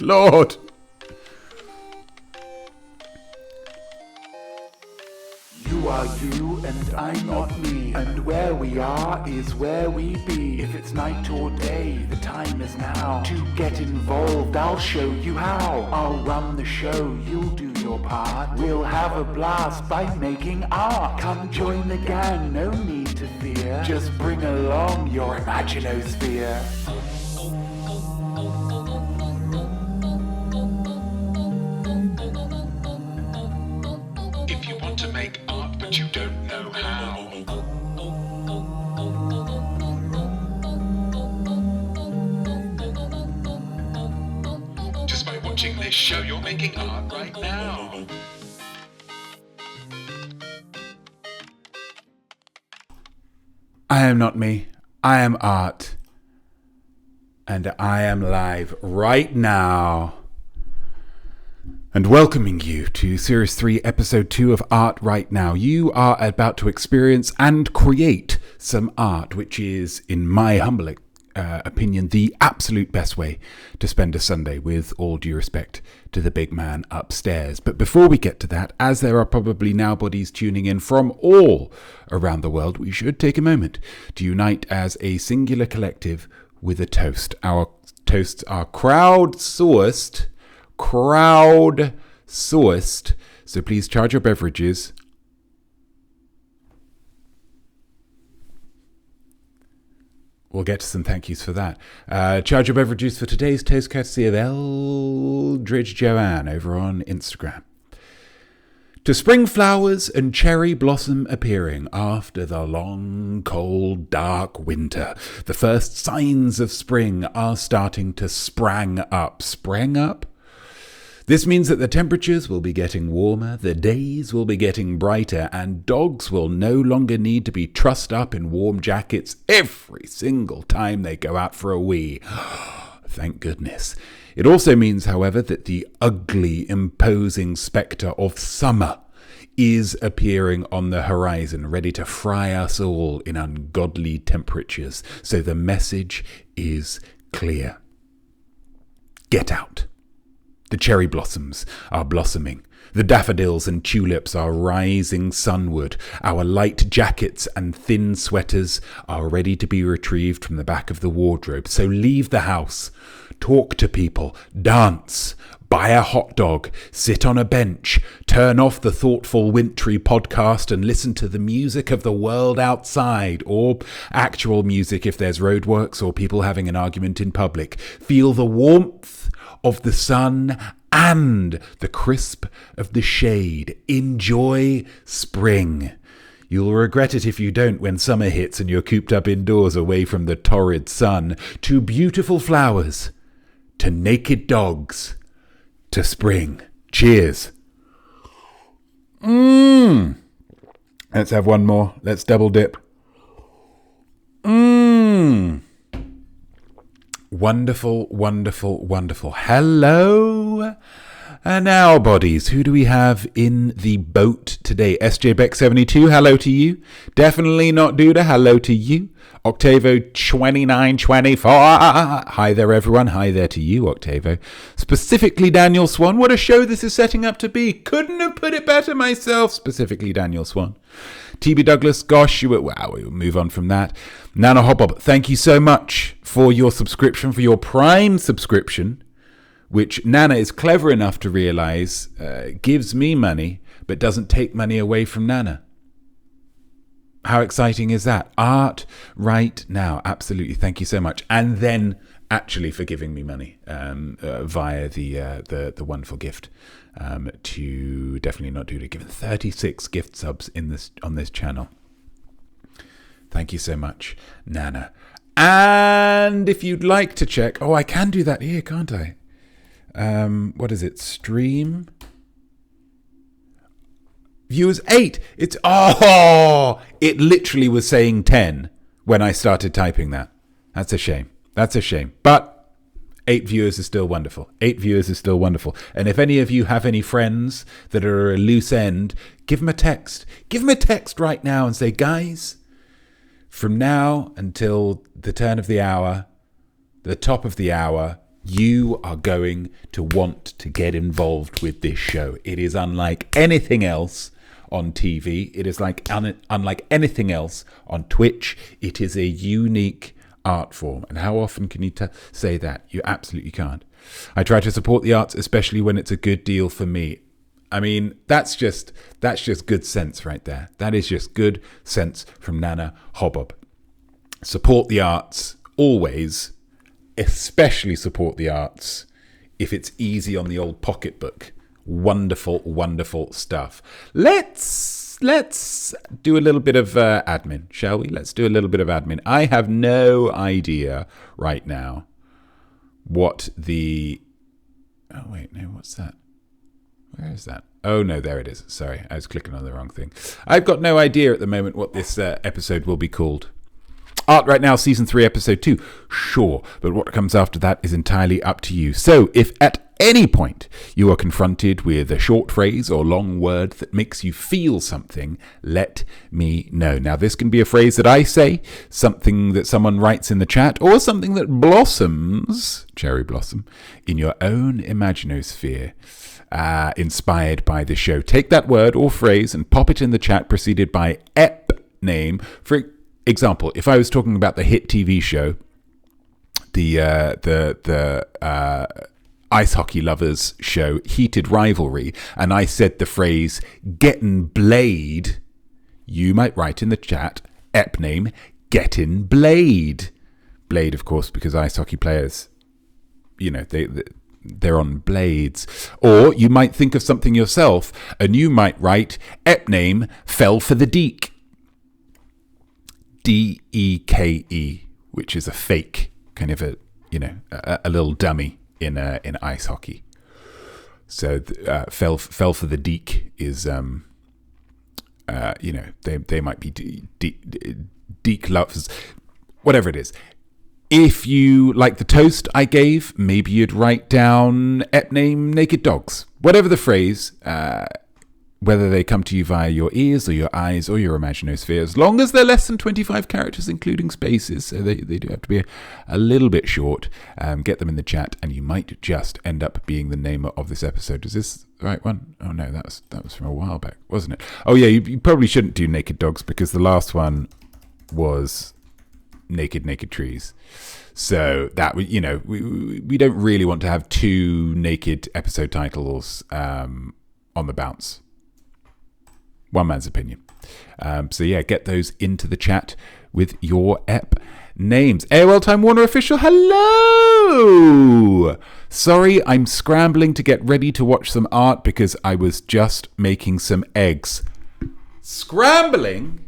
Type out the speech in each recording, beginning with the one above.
Lord. You are you and I'm not me, and where we are is where we be. If it's night or day, the time is now. To get involved, I'll show you how. I'll run the show, you'll do your part. We'll have a blast by making art. Come join the gang, no need to fear. Just bring along your imaginosphere. If you want to make art but you don't know how, just by watching this show you're making art right now. I am not me. I am art. And I am live right now. And welcoming you to Series 3, Episode 2 of Art Right Now. You are about to experience and create some art, which is, in my humble opinion, the absolute best way to spend a Sunday, with all due respect to the big man upstairs. But before we get to that, as there are probably Nowbodies tuning in from all around the world, we should take a moment to unite as a singular collective with a toast. Our toasts are crowd-sourced, so please charge your beverages. We'll get to some thank yous for that. Charge your beverages for today's toast, courtesy of Eldridge Joanne over on Instagram. To spring flowers and cherry blossom appearing after the long, cold, dark winter, the first signs of spring are starting to sprang up. Sprang up? This means that the temperatures will be getting warmer, the days will be getting brighter, and dogs will no longer need to be trussed up in warm jackets every single time they go out for a wee. Thank goodness. It also means, however, that the ugly, imposing spectre of summer is appearing on the horizon, ready to fry us all in ungodly temperatures. So the message is clear. Get out. The cherry blossoms are blossoming. The daffodils and tulips are rising sunward. Our light jackets and thin sweaters are ready to be retrieved from the back of the wardrobe. So leave the house, talk to people, dance, buy a hot dog, sit on a bench, turn off the thoughtful wintry podcast and listen to the music of the world outside, or actual music if there's roadworks or people having an argument in public. Feel the warmth of the sun and the crisp of the shade. Enjoy spring. You'll regret it if you don't when summer hits and you're cooped up indoors away from the torrid sun. To beautiful flowers, to naked dogs, to spring. Cheers. Let's have one more. Let's double dip. Wonderful, wonderful, wonderful. Hello, Nowbodies. Who do we have in the boat today? SJ Beck 72, hello to you. Definitely not Duda, hello to you. Octavo 2924, hi there everyone. Hi there to you, Octavo. Specifically Daniel Swan, what a show this is setting up to be. Couldn't have put it better myself. Specifically Daniel Swan. TB Douglas, gosh, wow, we'll move on from that. Nana Hobbob, thank you so much for your subscription, for your Prime subscription, which Nana is clever enough to realize gives me money, but doesn't take money away from Nana. How exciting is that? Art right now. Absolutely. Thank you so much. And then actually for giving me money via the wonderful gift to Definitely Not Duda, given 36 gift subs on this channel. Thank you so much, Nana. And if you'd like to check, I can do that here, can't I? What is it? Stream. Viewers 8. It literally was saying 10 when I started typing that. That's a shame. But 8 viewers is still wonderful. 8 viewers is still wonderful. And if any of you have any friends that are a loose end, give them a text. Give them a text right now and say, guys, from now until the turn of the hour, the top of the hour, you are going to want to get involved with this show. It is unlike anything else on TV. It is unlike anything else on Twitch. It is a unique art form. And how often can you say that? You absolutely can't. I try to support the arts, especially when it's a good deal for me. I mean, that's just good sense right there. That is just good sense from Nana Hobbob. Support the arts always, especially support the arts if it's easy on the old pocketbook. Wonderful, wonderful stuff. Let's do a little bit of admin, shall we? Let's do a little bit of admin. I have no idea right now what the... Oh, wait, no, what's that? Where is that? Oh, no, there it is. Sorry, I was clicking on the wrong thing. I've got no idea at the moment what this episode will be called. Art Right Now, Season 3, Episode 2. Sure, but what comes after that is entirely up to you. So, if at any point you are confronted with a short phrase or long word that makes you feel something, let me know. Now, this can be a phrase that I say, something that someone writes in the chat, or something that blossoms, cherry blossom, in your own imaginosphere. Inspired by the show. Take that word or phrase and pop it in the chat, preceded by ep name. For example, if I was talking about the hit TV show, the ice hockey lovers show, Heated Rivalry, and I said the phrase "gettin' blade," you might write in the chat ep name "gettin' blade." Blade, of course, because ice hockey players, they're on blades. Or you might think of something yourself and you might write ep name "fell for the deek." DEKE, which is a fake kind of a little dummy in ice hockey. So fell for the deek is they might be deek lovers, whatever it is. If you like the toast I gave, maybe you'd write down ep name naked dogs. Whatever the phrase, whether they come to you via your ears or your eyes or your imaginosphere, as long as they're less than 25 characters, including spaces, so they do have to be a little bit short, get them in the chat and you might just end up being the name of this episode. Is this the right one? Oh no, that was from a while back, wasn't it? Oh yeah, you probably shouldn't do naked dogs because the last one was... naked trees. So that we don't really want to have two naked episode titles on the bounce. One man's opinion. So yeah, get those into the chat with your ep names. AOL Time Warner Official, hello! Sorry, I'm scrambling to get ready to watch some art because I was just making some eggs. Scrambling?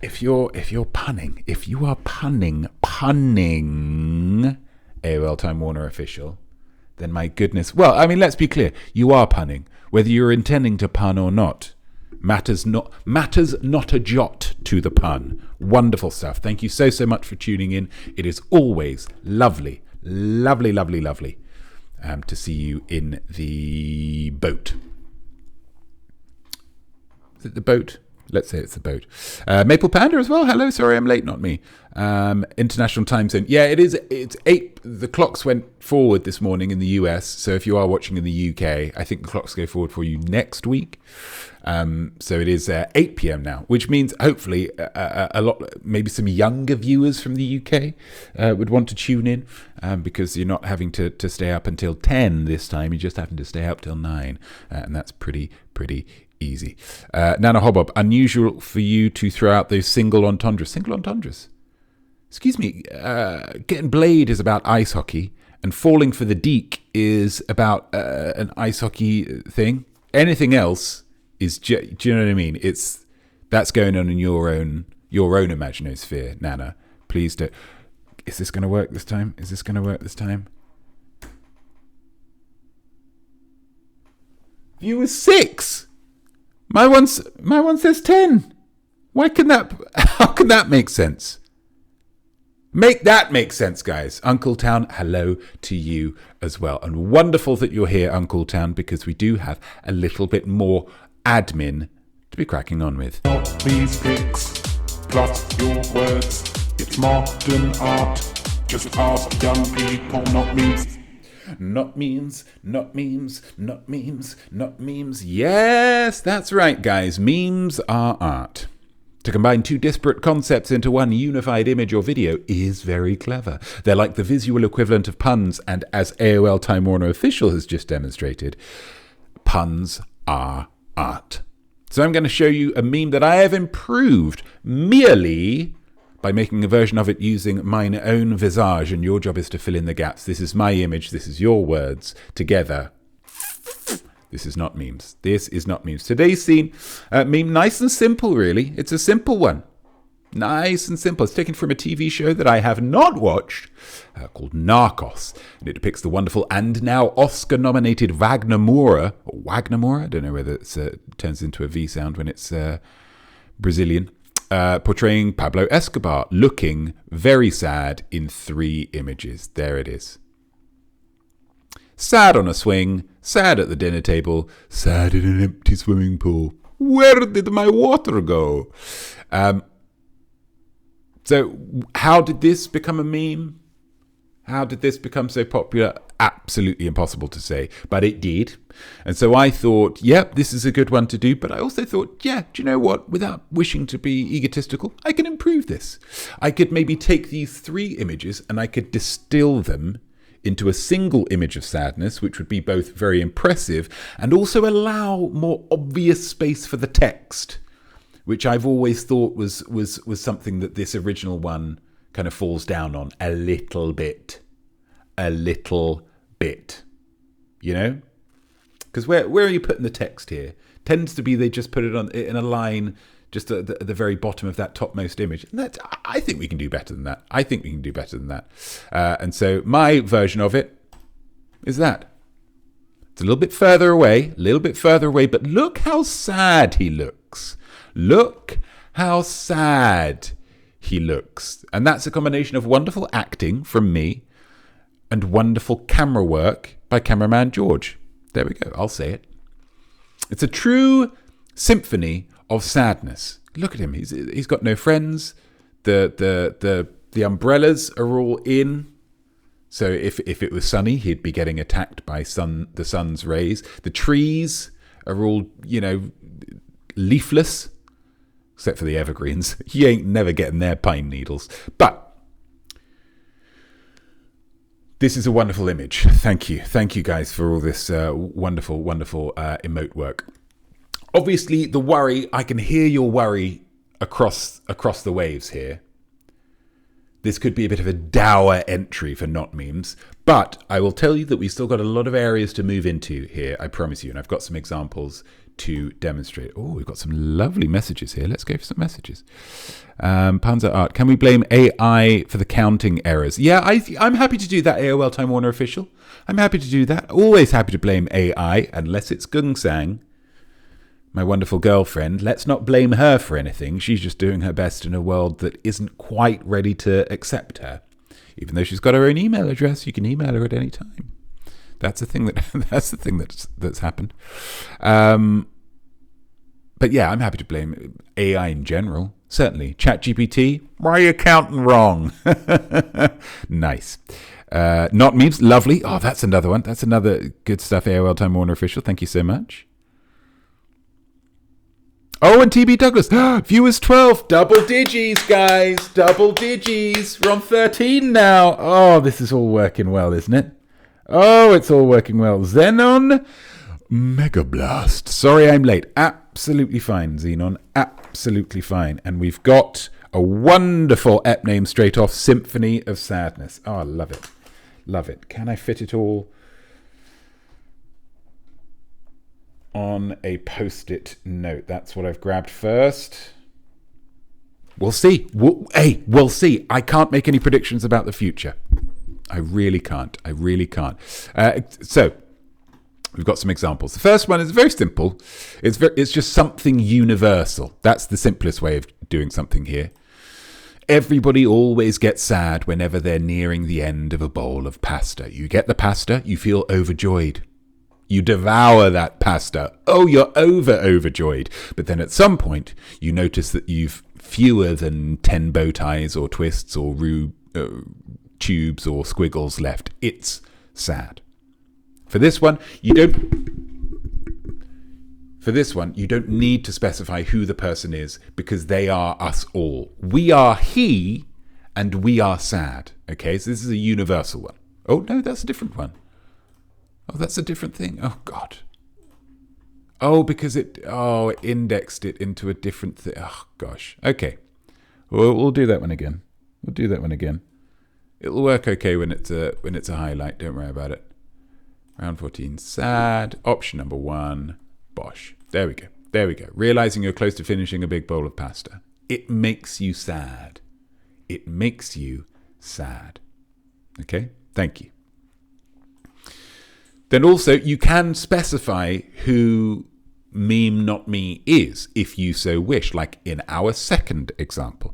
If you are punning, AOL Time Warner Official, then my goodness. Well, I mean, let's be clear. You are punning. Whether you're intending to pun or not, matters not a jot to the pun. Wonderful stuff. Thank you so much for tuning in. It is always lovely to see you in the boat. Is it the boat? Let's say it's the boat. Maple Panda as well. Hello, sorry I'm late, not me. International time zone. Yeah, it is. It's 8. The clocks went forward this morning in the US. So if you are watching in the UK, I think the clocks go forward for you next week. So it is 8 p.m. now, which means hopefully a lot, maybe some younger viewers from the UK would want to tune in because you're not having to stay up until 10 this time. You're just having to stay up till 9. And that's pretty easy. Nana Hobbob, unusual for you to throw out those single entendres. Single entendres? Excuse me. Getting blade is about ice hockey, and falling for the deek is about an ice hockey thing. Anything else is, do you know what I mean? That's going on in your own imaginosphere, Nana. Please don't. Is this going to work this time? Viewer 6. My one says 10. How can that make sense? Make that make sense, guys. Uncle Town, hello to you as well. And wonderful that you're here, Uncle Town, because we do have a little bit more admin to be cracking on with. These pics, plus your words, it's modern art. Just ask young people, not memes. Not memes, not memes, not memes, not memes. Yes, that's right, guys. Memes are art. To combine two disparate concepts into one unified image or video is very clever. They're like the visual equivalent of puns, and as AOL Time Warner Official has just demonstrated, puns are art. So I'm going to show you a meme that I have improved merely by making a version of it using mine own visage, and your job is to fill in the gaps. This is my image, this is your words, together. This is not memes. This is not memes. Today's scene, meme, nice and simple, really. It's a simple one. Nice and simple. It's taken from a TV show that I have not watched called Narcos. And it depicts the wonderful and now Oscar-nominated Wagner Moura. I don't know whether it turns into a V sound when it's Brazilian. Portraying Pablo Escobar, looking very sad in 3 images. There it is. Sad on a swing, sad at the dinner table, sad in an empty swimming pool. Where did my water go? So how did this become a meme? How did this become so popular? Absolutely impossible to say, but it did. And so I thought, yep, this is a good one to do. But I also thought, yeah, do you know what? Without wishing to be egotistical, I can improve this. I could maybe take these 3 images and I could distill them into a single image of sadness, which would be both very impressive and also allow more obvious space for the text, which I've always thought was something that this original one kind of falls down on a little bit. You know? Because where are you putting the text here? Tends to be they just put it on in a line just at the very bottom of that topmost image. And I think we can do better than that. And so my version of it is that. It's a little bit further away, but look how sad he looks. Look how sad he looks. And that's a combination of wonderful acting from me and wonderful camera work by cameraman George. There we go. I'll say it. It's a true symphony of sadness. Look at him. He's got no friends. The umbrellas are all in. So if it was sunny, he'd be getting attacked by the sun's rays. The trees are all, leafless, except for the evergreens. You ain't never getting their pine needles. But this is a wonderful image. Thank you guys for all this wonderful emote work. Obviously, the worry, I can hear your worry across the waves here. This could be a bit of a dour entry for Notmemes, but I will tell you that we've still got a lot of areas to move into here, I promise you, and I've got some examples to demonstrate. Oh, we've got some lovely messages here. Let's go for some messages. Panzer Art, can we blame AI for the counting errors? Yeah, I'm happy to do that, AOL Time Warner Official. I'm happy to do that. Always happy to blame AI, unless it's Gungsang, my wonderful girlfriend. Let's not blame her for anything. She's just doing her best in a world that isn't quite ready to accept her. Even though she's got her own email address, you can email her at any time. That's the thing that's happened. But yeah, I'm happy to blame AI in general. Certainly. ChatGPT, why are you counting wrong? Nice. Notmemes, lovely. Oh, that's another one. That's another good stuff. AOL Time Warner Official. Thank you so much. Oh, and TB Douglas. Viewers 12. Double digis, guys. Double digis. We're on 13 now. Oh, this is all working well, isn't it? Oh, it's all working well. Xenon Mega Blast. Sorry I'm late. Absolutely fine, Xenon. Absolutely fine. And we've got a wonderful ep name straight off, Symphony of Sadness. Oh, I love it. Love it. Can I fit it all on a post-it note? That's what I've grabbed first. We'll see. We'll see. I can't make any predictions about the future. I really can't. So we've got some examples. The first one is very simple. It's just something universal. That's the simplest way of doing something here. Everybody always gets sad whenever they're nearing the end of a bowl of pasta. You get the pasta, you feel overjoyed. You devour that pasta. Oh, you're overjoyed. But then at some point, you notice that you've fewer than 10 bow ties or twists or tubes or squiggles left. It's sad. For this one, you don't need to specify who the person is, because they are us all. We are he and we are sad. Okay, so this is a universal one. Oh, no, that's a different one. Oh, that's a different thing. Oh, God. Oh, because it indexed it into a different thing. Oh, gosh. Okay. We'll do that one again. It'll work okay when it's a highlight. Don't worry about it. Round 14, sad. Option number 1, bosh. There we go. Realizing you're close to finishing a big bowl of pasta. It makes you sad. Okay? Thank you. Then also, you can specify who meme not me is, if you so wish, like in our second example.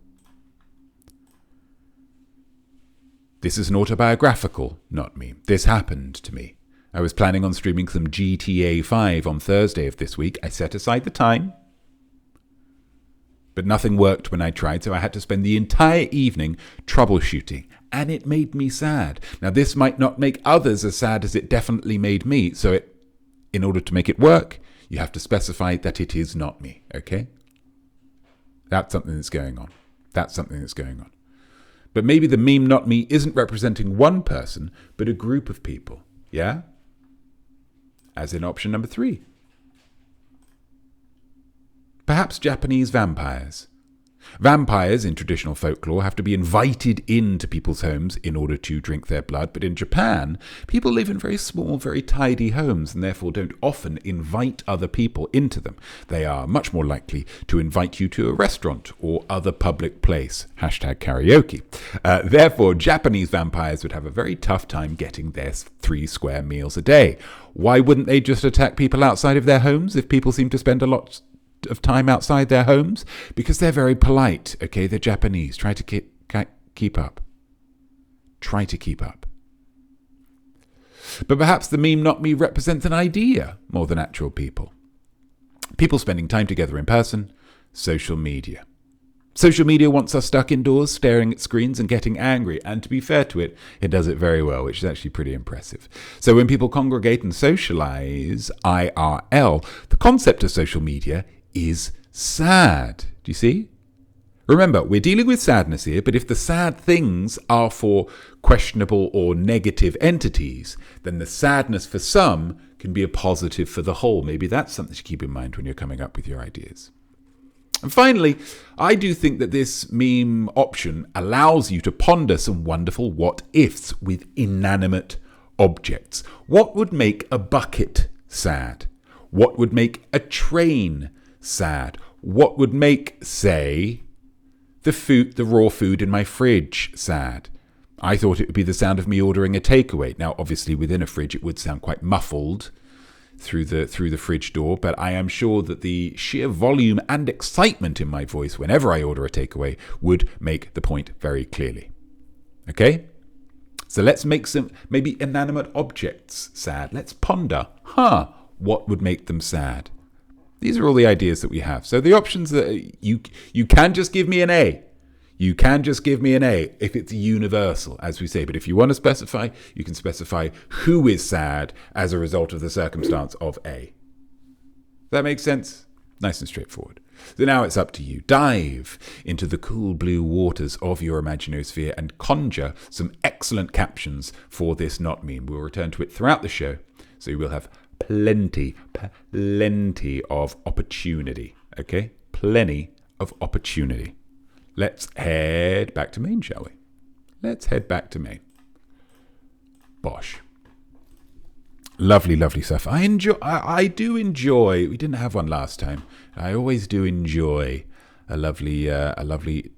This is an autobiographical not meme. This happened to me. I was planning on streaming some GTA 5 on Thursday of this week. I set aside the time, but nothing worked when I tried, so I had to spend the entire evening troubleshooting, and it made me sad. Now, this might not make others as sad as it definitely made me, so in order to make it work, you have to specify that it is not me, okay? That's something that's going on. But maybe the meme not me isn't representing one person, but a group of people, yeah? As in option number 3. Perhaps Japanese vampires. Vampires in traditional folklore have to be invited into people's homes in order to drink their blood, but in Japan, people live in very small, very tidy homes and therefore don't often invite other people into them. They are much more likely to invite you to a restaurant or other public place. #karaoke. Therefore, Japanese vampires would have a very tough time getting their 3 square meals a day. Why wouldn't they just attack people outside of their homes if people seem to spend a lot of time outside their homes? Because they're very polite, okay? They're Japanese. Try to keep up. But perhaps the meme not me represents an idea more than actual people. People spending time together in person. Social media. Social media wants us stuck indoors, staring at screens and getting angry. And to be fair to it, it does it very well, which is actually pretty impressive. So when people congregate and socialize, IRL, the concept of social media is sad. Do you see? Remember, we're dealing with sadness here, but if the sad things are for questionable or negative entities, then the sadness for some can be a positive for the whole. Maybe that's something to keep in mind when you're coming up with your ideas. And finally, I do think that this meme option allows you to ponder some wonderful what-ifs with inanimate objects. What would make a bucket sad? What would make a train sad? What would make, say, the raw food in my fridge sad? I thought it would be the sound of me ordering a takeaway. Now, obviously, within a fridge, it would sound quite muffled through the fridge door, but I am sure that the sheer volume and excitement in my voice whenever I order a takeaway would make the point very clearly. Okay? So let's make some maybe inanimate objects sad. Let's ponder, what would make them sad? These are all the ideas that we have. So the options that you can just give me an A. You can just give me an A if it's universal, as we say. But if you want to specify, you can specify who is sad as a result of the circumstance of A. Does that make sense? Nice and straightforward. So now it's up to you. Dive into the cool blue waters of your imaginosphere and conjure some excellent captions for this not meme. We'll return to it throughout the show, so you will have plenty of opportunity. Okay? Plenty of opportunity. Let's head back to Maine, shall we? Let's head back to Maine. Bosh. Lovely, lovely stuff. I do enjoy. We didn't have one last time. I always do enjoy a lovely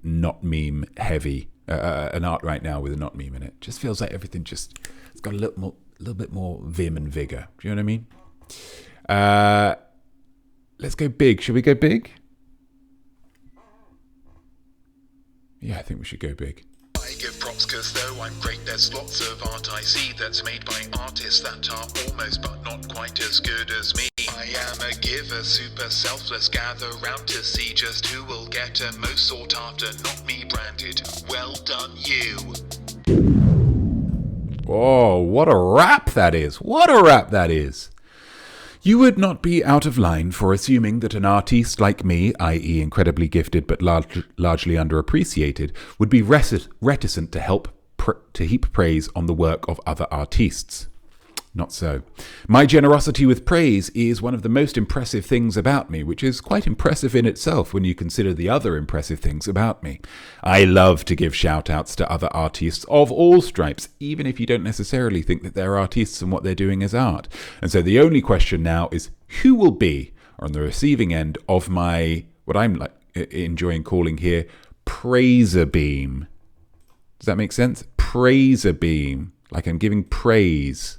not meme heavy an art right now with a not meme in it. Just feels like everything it's got a little bit more vim and vigor. Do you know what I mean? Let's go big. Should we go big? Yeah, I think we should go big. I give props cause though I'm great, there's lots of art I see that's made by artists that are almost but not quite as good as me. I am a giver, super selfless, gather round to see just who will get a most sought after, not me branded. Well done you. Oh, what a rap that is. What a rap that is. You would not be out of line for assuming that an artiste like me, i.e. incredibly gifted but largely underappreciated, would be reticent to heap praise on the work of other artistes. Not so. My generosity with praise is one of the most impressive things about me, which is quite impressive in itself when you consider the other impressive things about me. I love to give shout-outs to other artists of all stripes, even if you don't necessarily think that they're artists and what they're doing is art. And so the only question now is who will be on the receiving end of my, what I'm enjoying calling here, praiser beam. Does that make sense? Praiser beam. Like I'm giving praise.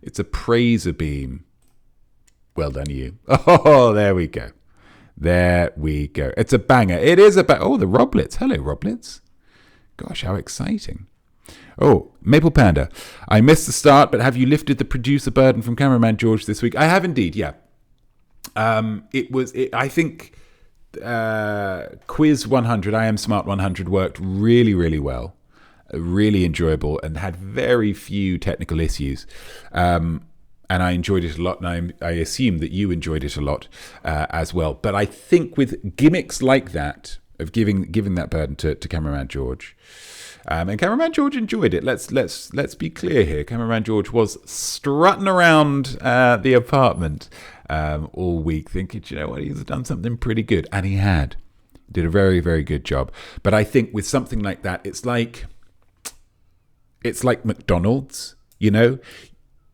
It's a praiser beam. Well done, you. Oh, there we go. There we go. It's a banger. It is a banger. Oh, the Roblets. Hello, Roblets. Gosh, how exciting. Oh, Maple Panda. I missed the start, but have you lifted the producer burden from cameraman George this week? I have indeed, yeah. I think Quiz 100, I Am Smart 100 worked really, really well. Really enjoyable and had very few technical issues. And I enjoyed it a lot, and I assume that you enjoyed it a lot as well. But I think with gimmicks like that, of giving that burden to cameraman George, and cameraman George enjoyed it. Let's be clear here. Cameraman George was strutting around the apartment all week, thinking, you know what, he's done something pretty good, and he had. Did a very, very good job. But I think with something like that, it's like McDonald's, you know?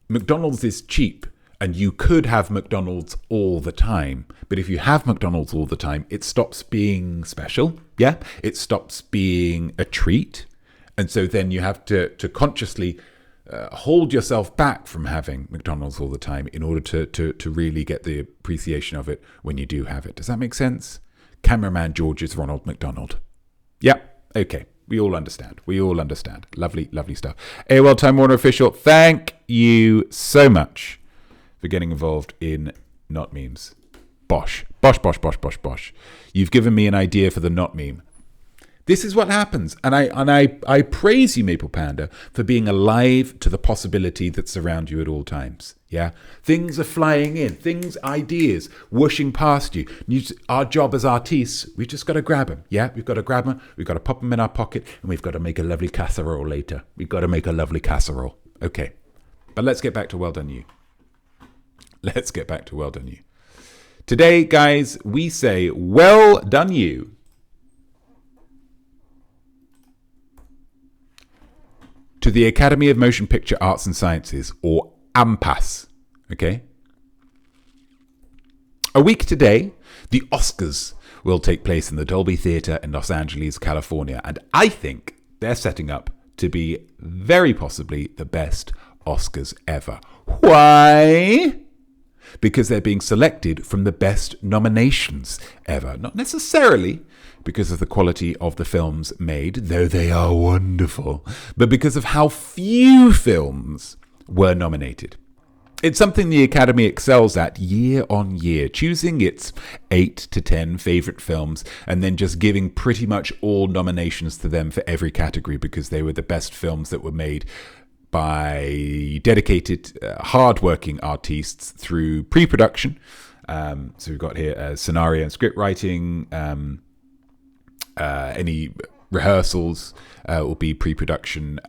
McDonald's is cheap and you could have McDonald's all the time. But if you have McDonald's all the time, it stops being special. Yeah. It stops being a treat. And so then you have to consciously hold yourself back from having McDonald's all the time in order to really get the appreciation of it when you do have it. Does that make sense? Cameraman George is Ronald McDonald. Yeah. Okay. We all understand. Lovely, lovely stuff. AOL Time Warner Official, thank you so much for getting involved in Notmemes. Bosh. You've given me an idea for the Notmeme. This is what happens. And I praise you, Maple Panda, for being alive to the possibility that's around you at all times. Yeah? Things are flying in. Ideas, whooshing past you. Our job as artists, we've just got to grab them. Yeah? We've got to grab them. We've got to pop them in our pocket. And we've got to make a lovely casserole later. We've got to make a lovely casserole. Okay. But let's get back to well done you. Today, guys, we say well done you. To the Academy of Motion Picture Arts and Sciences, or AMPAS, okay? A week today, the Oscars will take place in the Dolby Theatre in Los Angeles, California, and I think they're setting up to be very possibly the best Oscars ever. Why? Because they're being selected from the best nominations ever. Not necessarily because of the quality of the films made, though they are wonderful, but because of how few films were nominated. It's something the Academy excels at year on year, choosing its 8 to 10 favourite films and then just giving pretty much all nominations to them for every category because they were the best films that were made by dedicated, hard-working artists through pre-production. So we've got here scenario and script writing, any rehearsals will be pre-production,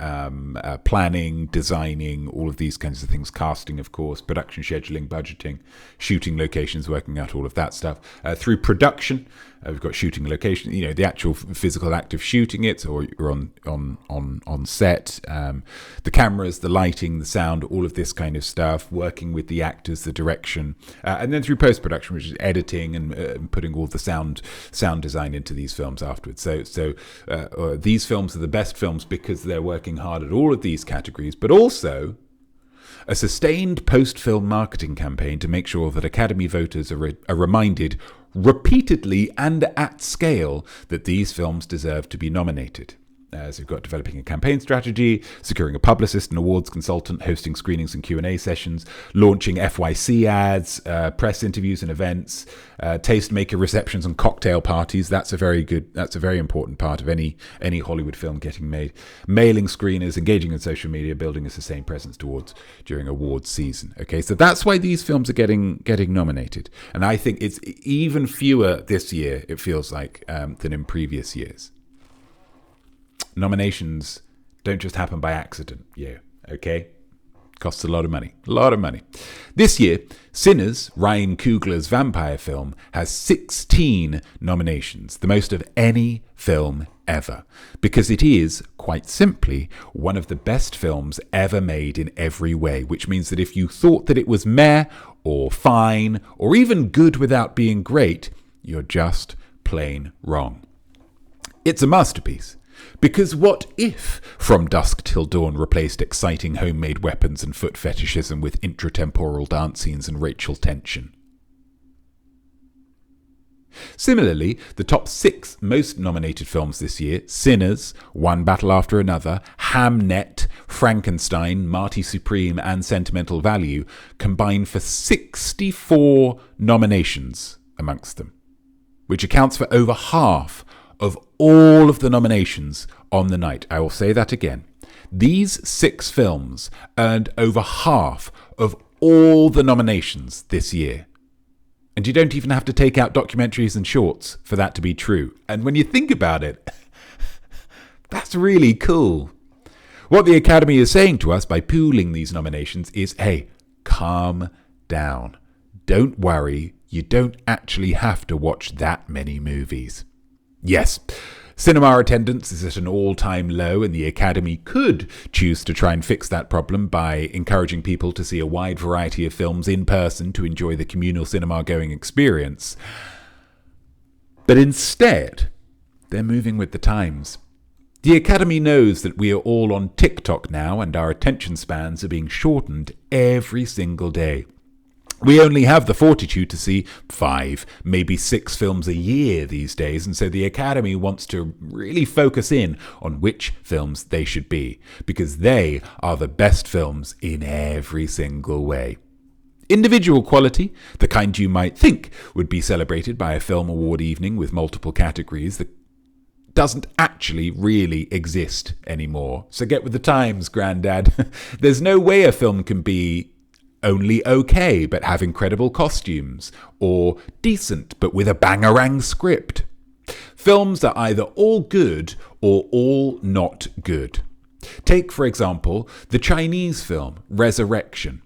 planning, designing, all of these kinds of things, casting, of course, production scheduling, budgeting, shooting locations, working out all of that stuff. Through production, we've got shooting location, you know, the actual physical act of shooting it, or you're on set, the cameras, the lighting, the sound, all of this kind of stuff, working with the actors, the direction, and then through post-production, which is editing and putting all the sound design into these films afterwards. So these films are the best films because they're working hard at all of these categories, but also a sustained post-film marketing campaign to make sure that Academy voters are reminded repeatedly and at scale that these films deserve to be nominated. So we've got developing a campaign strategy, securing a publicist and awards consultant, hosting screenings and Q&A sessions, launching FYC ads, press interviews and events, tastemaker receptions and cocktail parties. That's a very important part of any Hollywood film getting made. Mailing screeners, engaging in social media, building a sustained presence during awards season. Okay, so that's why these films are getting nominated. And I think it's even fewer this year, it feels like, than in previous years. Nominations don't just happen by accident, okay? Costs a lot of money. This year, Sinners, Ryan Coogler's vampire film, has 16 nominations, the most of any film ever, because it is, quite simply, one of the best films ever made in every way, which means that if you thought that it was meh, or fine, or even good without being great, you're just plain wrong. It's a masterpiece. Because what if From Dusk Till Dawn replaced exciting homemade weapons and foot fetishism with intratemporal dance scenes and racial tension? Similarly, the top 6 most nominated films this year, Sinners, One Battle After Another, Hamnet, Frankenstein, Marty Supreme and Sentimental Value, combine for 64 nominations amongst them, which accounts for over half of all of the nominations on the night. I will say that again. These 6 films earned over half of all the nominations this year. And you don't even have to take out documentaries and shorts for that to be true. And when you think about it, that's really cool. What the Academy is saying to us by pooling these nominations is, hey, calm down. Don't worry, you don't actually have to watch that many movies. Yes, cinema attendance is at an all-time low, and the Academy could choose to try and fix that problem by encouraging people to see a wide variety of films in person to enjoy the communal cinema-going experience. But instead, they're moving with the times. The Academy knows that we are all on TikTok now, and our attention spans are being shortened every single day. We only have the fortitude to see 5, maybe 6 films a year these days, and so the Academy wants to really focus in on which films they should be, because they are the best films in every single way. Individual quality, the kind you might think would be celebrated by a film award evening with multiple categories, that doesn't actually really exist anymore. So get with the times, Grandad. There's no way a film can be only okay but have incredible costumes, or decent but with a bangarang script. Films are either all good or all not good. Take, for example, the Chinese film Resurrection.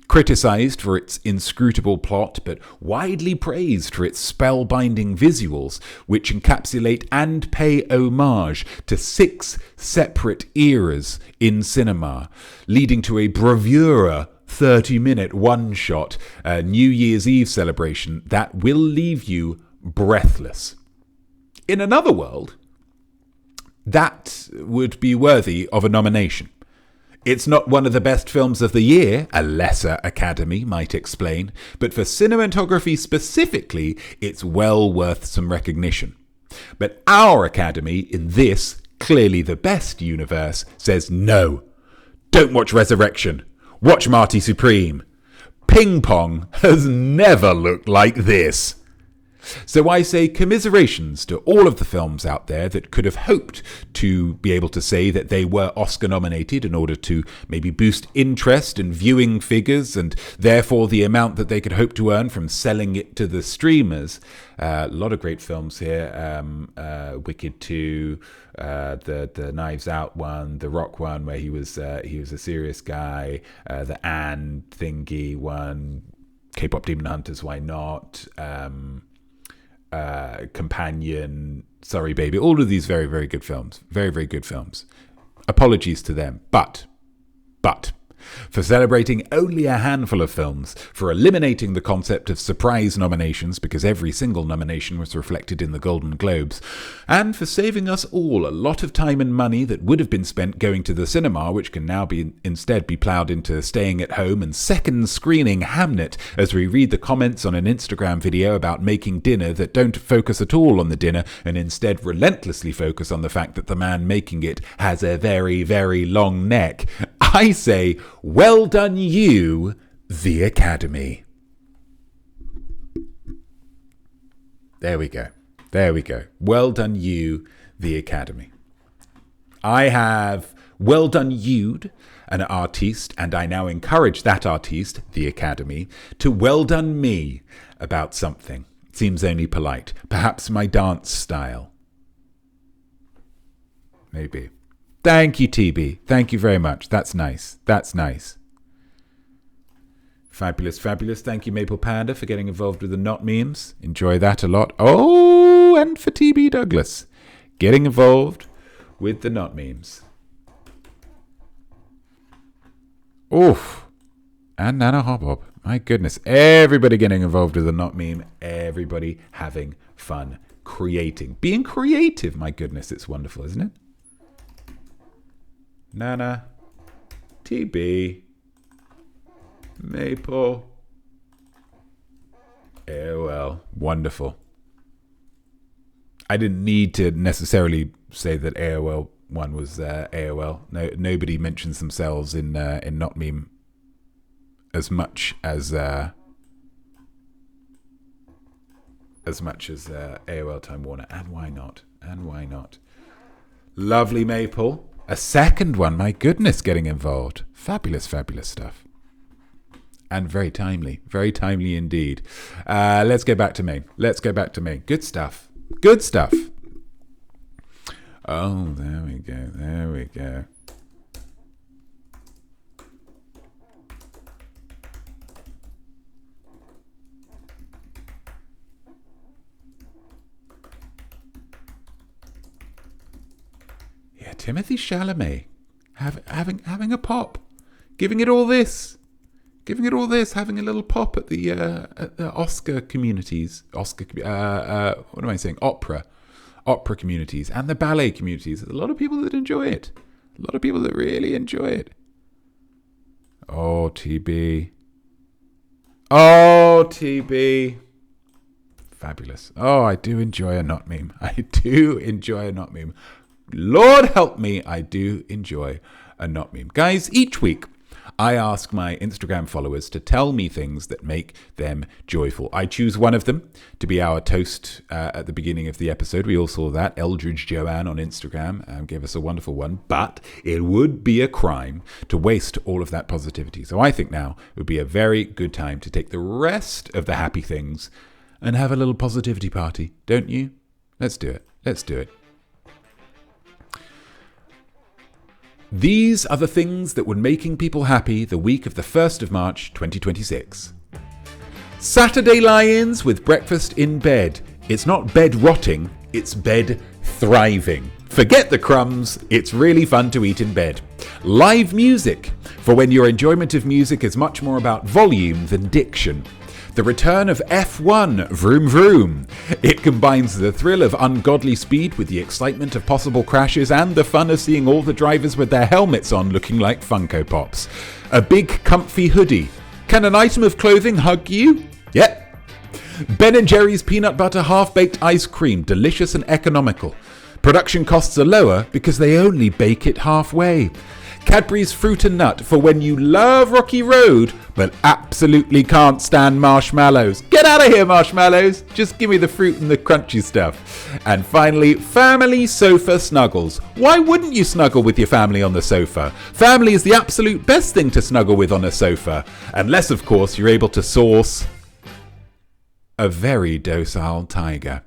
Criticised for its inscrutable plot, but widely praised for its spellbinding visuals, which encapsulate and pay homage to 6 separate eras in cinema, leading to a bravura 30-minute one-shot New Year's Eve celebration that will leave you breathless. In another world, that would be worthy of a nomination. It's not one of the best films of the year, a lesser Academy might explain, but for cinematography specifically, it's well worth some recognition. But our Academy, in this, clearly the best universe, says no. Don't watch Resurrection. Watch Marty Supreme. Ping Pong has never looked like this. So I say commiserations to all of the films out there that could have hoped to be able to say that they were Oscar nominated in order to maybe boost interest and viewing figures, and therefore the amount that they could hope to earn from selling it to the streamers. A lot of great films here. Wicked 2, the Knives Out one, the Rock one where he was a serious guy, the Anne thingy one, K-pop Demon Hunters, why not? Companion, Sorry Baby, all of these very, very good films. Very, very good films. Apologies to them. But for celebrating only a handful of films, for eliminating the concept of surprise nominations because every single nomination was reflected in the Golden Globes, and for saving us all a lot of time and money that would have been spent going to the cinema, which can now instead be ploughed into staying at home and second screening Hamnet as we read the comments on an Instagram video about making dinner that don't focus at all on the dinner and instead relentlessly focus on the fact that the man making it has a very, very long neck. I say, well done you, the Academy. There we go. There we go. Well done you, the Academy. I have well done you'd an artiste, and I now encourage that artiste, the Academy, to well done me about something. Seems only polite. Perhaps my dance style. Maybe. Thank you, TB. Thank you very much. That's nice. That's nice. Fabulous, fabulous. Thank you, Maple Panda, for getting involved with the Notmemes. Enjoy that a lot. Oh, and for TB Douglas, getting involved with the Notmemes. Oof. And Nana Hop Hop. My goodness. Everybody getting involved with the Notmeme. Everybody having fun. Creating. Being creative. My goodness. It's wonderful, isn't it? Nana. TB. Maple. AOL. Wonderful. I didn't need to necessarily say that AOL one was AOL. No, nobody mentions themselves in Notmeme as much as AOL Time Warner. And why not? And why not? Lovely, Maple. A second one. My goodness, getting involved. Fabulous, fabulous stuff. And very timely indeed. Let's go back to me. Good stuff. Good stuff. Oh, there we go. Yeah, Timothy Chalamet having a pop, giving it all this, having a little pop at the Oscar communities. What am I saying? Opera communities and the ballet communities. There's a lot of people that enjoy it. A lot of people that really enjoy it. Oh, TB. Fabulous. Oh, I do enjoy a Notmeme. Lord help me, I do enjoy a Notmeme. Guys, each week I ask my Instagram followers to tell me things that make them joyful. I choose one of them to be our toast at the beginning of the episode. We all saw that. Eldridge Joanne on Instagram gave us a wonderful one. But it would be a crime to waste all of that positivity. So I think now would be a very good time to take the rest of the happy things and have a little positivity party. Don't you? Let's do it. These are the things that were making people happy the week of the 1st of March 2026. Saturday lie-ins with breakfast in bed. It's not bed rotting, it's bed thriving. Forget the crumbs, it's really fun to eat in bed. Live music, for when your enjoyment of music is much more about volume than diction. The return of F1, vroom vroom. It combines the thrill of ungodly speed with the excitement of possible crashes and the fun of seeing all the drivers with their helmets on looking like Funko Pops. A big comfy hoodie. Can an item of clothing hug you? Yep. Ben & Jerry's peanut butter half-baked ice cream, delicious and economical. Production costs are lower because they only bake it halfway. Cadbury's Fruit and Nut, for when you love Rocky Road but absolutely can't stand marshmallows. Get out of here, marshmallows! Just give me the fruit and the crunchy stuff. And finally, Family Sofa Snuggles. Why wouldn't you snuggle with your family on the sofa? Family is the absolute best thing to snuggle with on a sofa. Unless, of course, you're able to source a very docile tiger.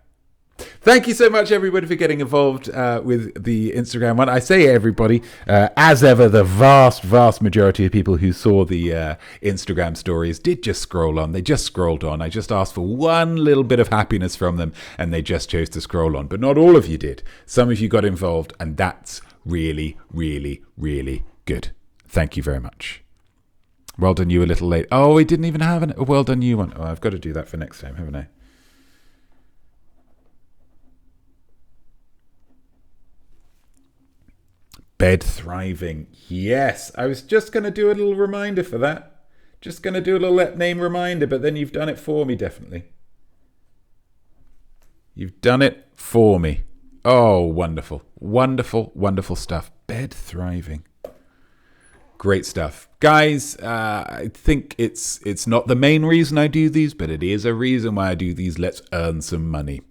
Thank you so much, everybody, for getting involved with the Instagram one. I say everybody, as ever, the vast majority of people who saw the Instagram stories did just scroll on. They just scrolled on. I just asked for one little bit of happiness from them, and they just chose to scroll on. But not all of you did. Some of you got involved, and that's really, really, really good. Thank you very much. Well done you a little late. Oh, we didn't even have a well done you one. Oh, I've got to do that for next time, haven't I? Bed thriving. Yes, I was just going to do a little reminder for that. Just going to do a little name reminder, but then you've done it for me, definitely. You've done it for me. Oh, wonderful. Wonderful, wonderful stuff. Bed thriving. Great stuff. Guys, I think it's not the main reason I do these, but it is a reason why I do these. Let's earn some money.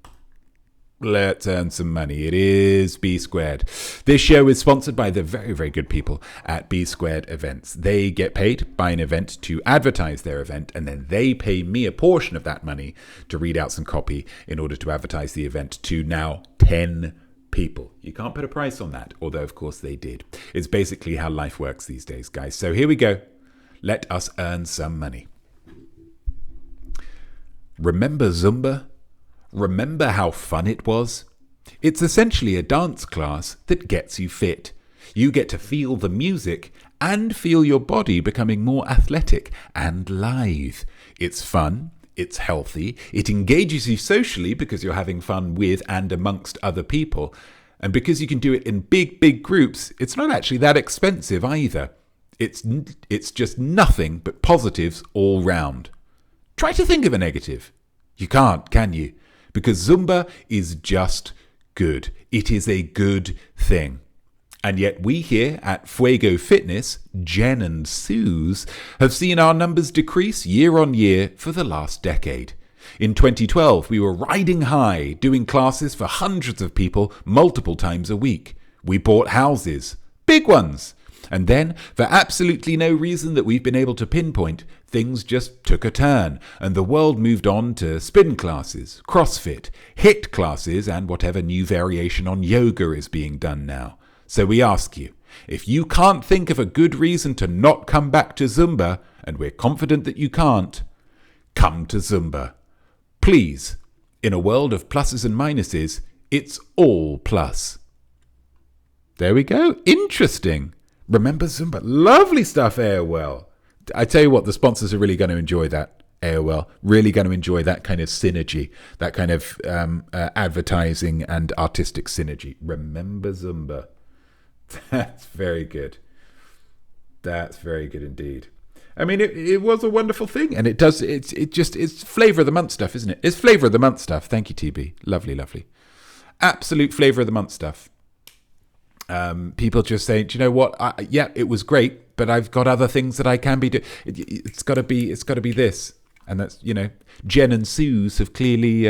Let's earn some money. It is bSquared. This show is sponsored by the very, very good people at bSquared Events. They get paid by an event to advertise their event, and then they pay me a portion of that money to read out some copy in order to advertise the event to now 10 people. You can't put a price on that, although of course they did. It's basically how life works these days, guys. So here we go. Let us earn some money. Remember Zumba? Remember how fun it was? It's essentially a dance class that gets you fit. You get to feel the music and feel your body becoming more athletic and lithe. It's fun, it's healthy, it engages you socially because you're having fun with and amongst other people. And because you can do it in big, big groups, it's not actually that expensive either. It's just nothing but positives all round. Try to think of a negative. You can't, can you? Because Zumba is just good. It is a good thing. And yet we here at Fuego Fitness, Jen and Suze, have seen our numbers decrease year on year for the last decade. In 2012, we were riding high, doing classes for hundreds of people multiple times a week. We bought houses, big ones. And then, for absolutely no reason that we've been able to pinpoint, things just took a turn, and the world moved on to spin classes, CrossFit, HIIT classes, and whatever new variation on yoga is being done now. So we ask you, if you can't think of a good reason to not come back to Zumba, and we're confident that you can't, come to Zumba. Please, in a world of pluses and minuses, it's all plus. There we go. Interesting. Remember Zumba. Lovely stuff, AOL. I tell you what, the sponsors are really going to enjoy that, AOL. Really going to enjoy that kind of synergy, that kind of advertising and artistic synergy. Remember Zumba. That's very good. That's very good indeed. I mean, it was a wonderful thing, and it's flavour of the month stuff, isn't it? It's flavour of the month stuff. Thank you, TB. Lovely, lovely. Absolute flavour of the month stuff. People just saying, do you know what? Yeah, it was great, but I've got other things that I can be doing. It's got to be this, and that's, you know, Jen and Suze have clearly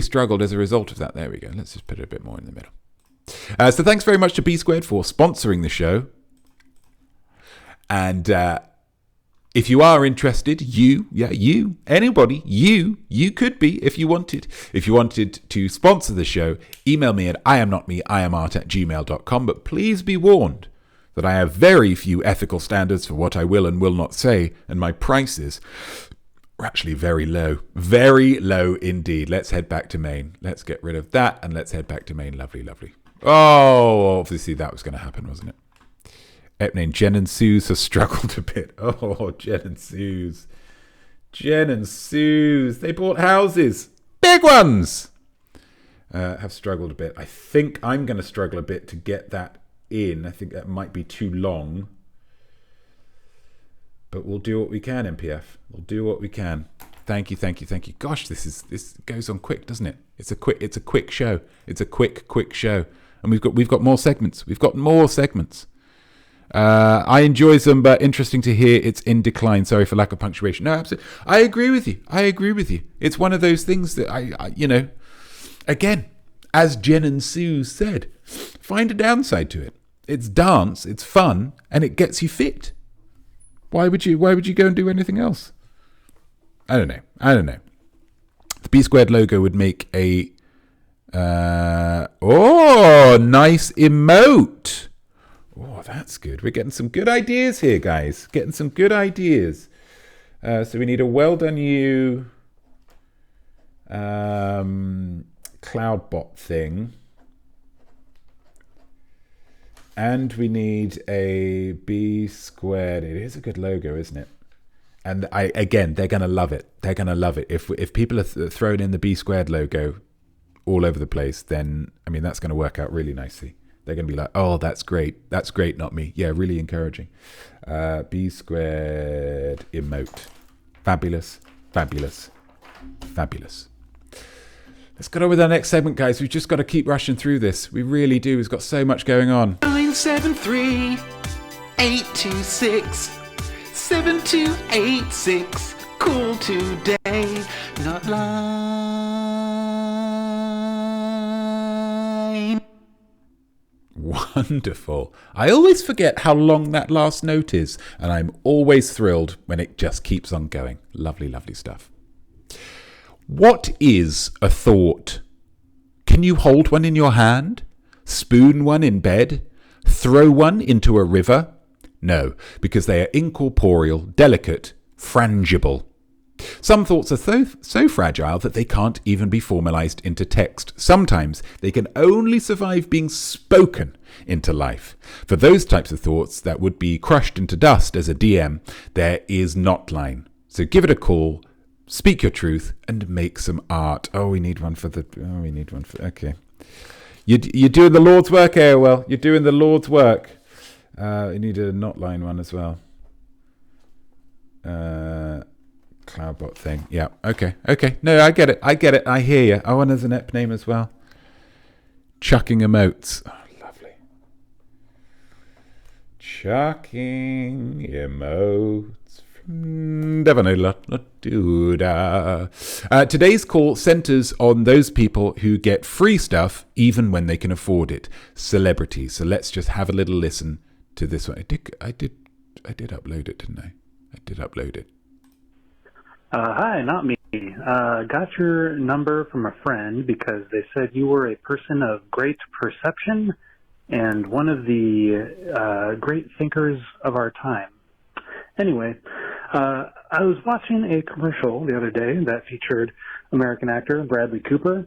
struggled as a result of that. There we go. Let's just put it a bit more in the middle. So thanks very much to bSquared for sponsoring the show. And if you are interested, anybody, you could be if you wanted. If you wanted to sponsor the show, email me at iamnotme@gmail.com. But please be warned that I have very few ethical standards for what I will and will not say, and my prices are actually very low. Very low indeed. Let's head back to main. Let's get rid of that, and let's head back to main. Lovely, lovely. Oh, obviously that was going to happen, wasn't it? Epname, Jen and Suze have struggled a bit. Oh, Jen and Suze. Jen and Suze. They bought houses. Big ones. Have struggled a bit. I think I'm going to struggle a bit to get that in. I think that might be too long. But we'll do what we can, MPF. We'll do what we can. Thank you, thank you, thank you. Gosh, this goes on quick, doesn't it? It's a quick show. It's a quick show. And we've got more segments. We've got more segments. I enjoy Zumba. Interesting to hear it's in decline. Sorry for lack of punctuation. No, absolutely. I agree with you. It's one of those things that I again, as Jen and Sue said, find a downside to it. It's dance, it's fun, and it gets you fit. Why would you go and do anything else? I don't know. The bSquared logo would make a nice emote. Oh, that's good. We're getting some good ideas here, guys. Getting some good ideas. So we need a well done you CloudBot thing. And we need a bSquared. It is a good logo, isn't it? And they're going to love it. They're going to love it. If people are throwing in the bSquared logo all over the place, then, I mean, that's going to work out really nicely. They're going to be like, oh, that's great. That's great, not me. Yeah, really encouraging. bSquared emote. Fabulous, fabulous, fabulous. Let's get on with our next segment, guys. We've just got to keep rushing through this. We really do. We've got so much going on. 973 826 7286. Cool today. Notline. Wonderful. I always forget how long that last note is, and I'm always thrilled when it just keeps on going. Lovely, lovely stuff. What is a thought? Can you hold one in your hand? Spoon one in bed? Throw one into a river? No, because they are incorporeal, delicate, frangible. Some thoughts are so fragile that they can't even be formalized into text. Sometimes they can only survive being spoken into life. For those types of thoughts that would be crushed into dust as a DM, there is Notline. So give it a call. Speak your truth and make some art. We need one for. Okay. You're doing the Lord's work, AOL. You're doing the Lord's work. You need a Notline one as well. Cloudbot thing. Yeah. Okay. No, I get it. I hear you. And there's an ep name as well. Chucking emotes. Oh, lovely. Chucking emotes. Today's call centers on those people who get free stuff even when they can afford it. Celebrities. So let's just have a little listen to this one. I did upload it, didn't I? I did upload it. Hi, not me. Got your number from a friend because they said you were a person of great perception and one of the great thinkers of our time. Anyway, I was watching a commercial the other day that featured American actor Bradley Cooper,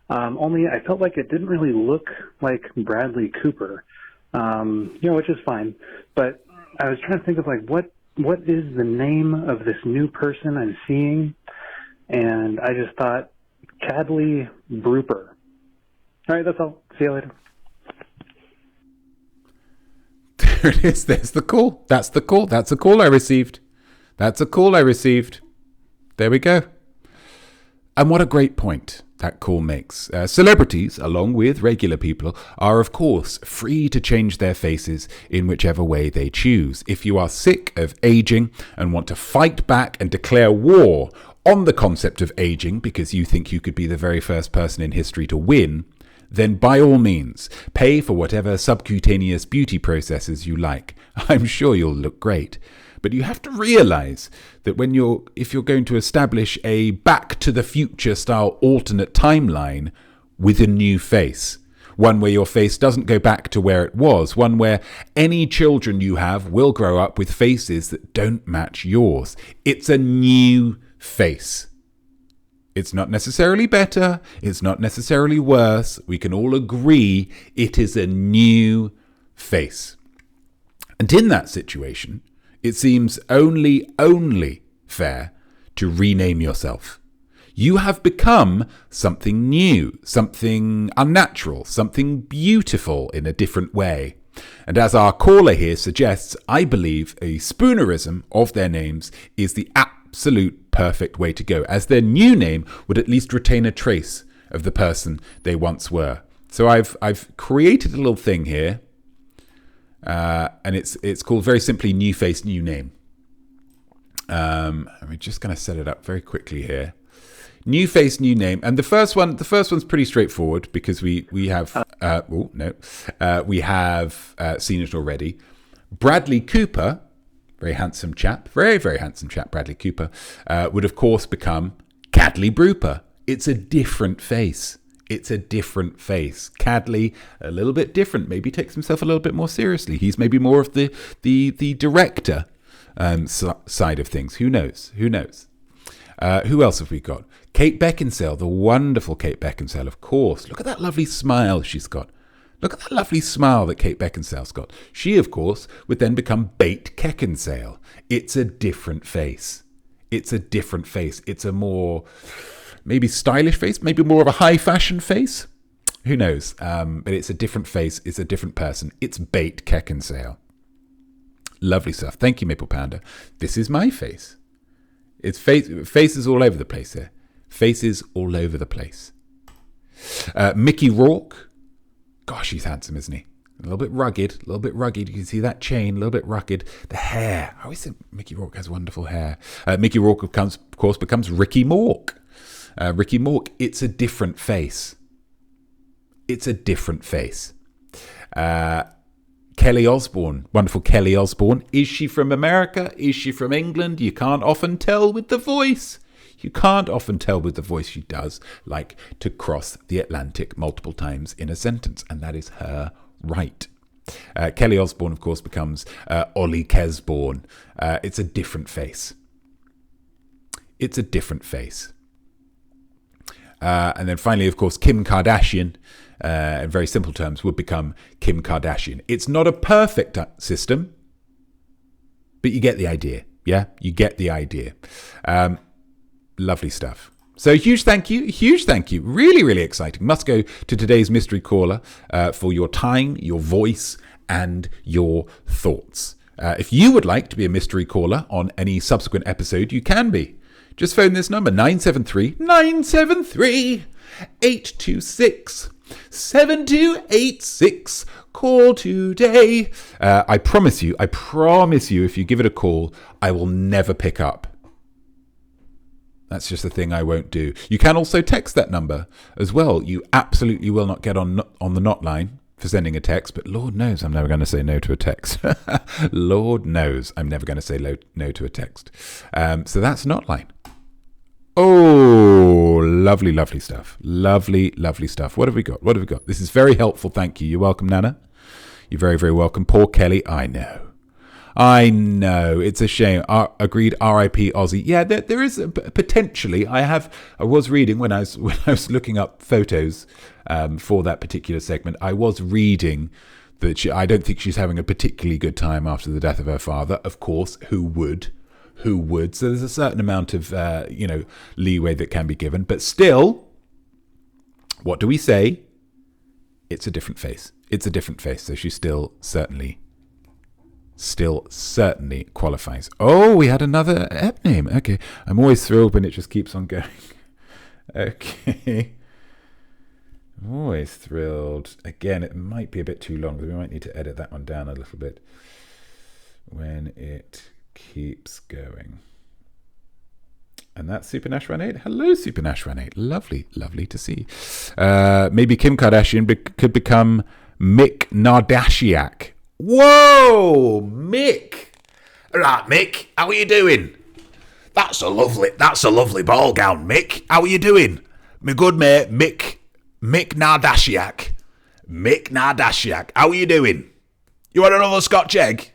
only I felt like it didn't really look like Bradley Cooper, which is fine. But I was trying to think of like what is the name of this new person I'm seeing, and I just thought Cadley Brooper. All right, that's all. See you later. There it is. There's the call. That's the call. That's a call I received. There we go. And what a great point that call makes. Celebrities, along with regular people, are of course free to change their faces in whichever way they choose. If you are sick of aging and want to fight back and declare war on the concept of aging because you think you could be the very first person in history to win, then by all means, pay for whatever subcutaneous beauty processes you like. I'm sure you'll look great. But you have to realize that if you're going to establish a Back to the Future style alternate timeline with a new face, one where your face doesn't go back to where it was, one where any children you have will grow up with faces that don't match yours. It's a new face. It's not necessarily better. It's not necessarily worse. We can all agree it is a new face. And in that situation, it seems only fair to rename yourself. You have become something new, something unnatural, something beautiful in a different way. And as our caller here suggests, I believe a spoonerism of their names is the absolute perfect way to go, as their new name would at least retain a trace of the person they once were. So I've created a little thing here, and it's called very simply New Face, New Name. I'm just going to set it up very quickly here. New face, new name, and the first one's pretty straightforward because we have we have seen it already. Bradley Cooper, very handsome chap, very handsome chap. Bradley Cooper would of course become Cadley Brooper. It's a different face. Cadley, a little bit different. Maybe takes himself a little bit more seriously. He's maybe more of the director side of things. Who knows? Who else have we got? Kate Beckinsale, the wonderful Kate Beckinsale, of course. Look at that lovely smile she's got. Look at that lovely smile that Kate Beckinsale's got. She, of course, would then become Bate Beckinsale. It's a different face. It's a different face. It's a more maybe stylish face, maybe more of a high fashion face. Who knows? But it's a different face. It's a different person. It's Bate Beckinsale. Lovely stuff. Thank you, Maple Panda. This is my face. It's faces all over the place here. Faces all over the place. Mickey Rourke. Gosh, he's handsome, isn't he? A little bit rugged. You can see that chain, a little bit rugged. The hair. I always think Mickey Rourke has wonderful hair. Mickey Rourke, of course, becomes Ricky Mork. Ricky Mork, it's a different face. It's a different face. Kelly Osbourne, wonderful Kelly Osbourne. Is she from America? Is she from England? You can't often tell with the voice. You can't often tell with the voice. She does like to cross the Atlantic multiple times in a sentence, and that is her right. Kelly Osbourne, of course, becomes Ollie Kesbourne. It's a different face. It's a different face. And then finally, of course, Kim Kardashian, in very simple terms, would become Kim Kardashian. It's not a perfect system, but you get the idea. Yeah, you get the idea. Lovely stuff. So huge thank you. Really, really exciting. Must go to today's mystery caller for your time, your voice, and your thoughts. If you would like to be a mystery caller on any subsequent episode, you can be. Just phone this number, 973-826-7286. Call today. I promise you, if you give it a call, I will never pick up. That's just a thing I won't do. You can also text that number as well. You absolutely will not get on the Notline for sending a text, but Lord knows I'm never going to say no to a text. Lord knows I'm never going to say no to a text. So that's Notline. Oh, lovely, lovely stuff. Lovely, lovely stuff. What have we got? This is very helpful. Thank you. You're welcome, Nana. You're very, very welcome. Poor Kelly. I know. It's a shame. Agreed. R.I.P. Aussie. Yeah, there is potentially. I was reading when I was looking up photos for that particular segment. I was reading that I don't think she's having a particularly good time after the death of her father. Of course, who would? So there's a certain amount of leeway that can be given, but still, what do we say? It's a different face. So she still certainly qualifies. Oh, we had another ep name. Okay, I'm always thrilled when it just keeps on going. Okay, I'm always thrilled. Again, it might be a bit too long, so we might need to edit that one down a little bit when it keeps going. And that's Super Nash Run 8. Hello, Super Nash Run 8. Lovely to see. Maybe Kim Kardashian could become Mik Nardashiak. Whoa, Mick! Right, Mick, how are you doing? That's a lovely ball gown, Mick. How are you doing? My good mate, Mik Nardashiak. Mik Nardashiak, how are you doing? You want another Scotch egg?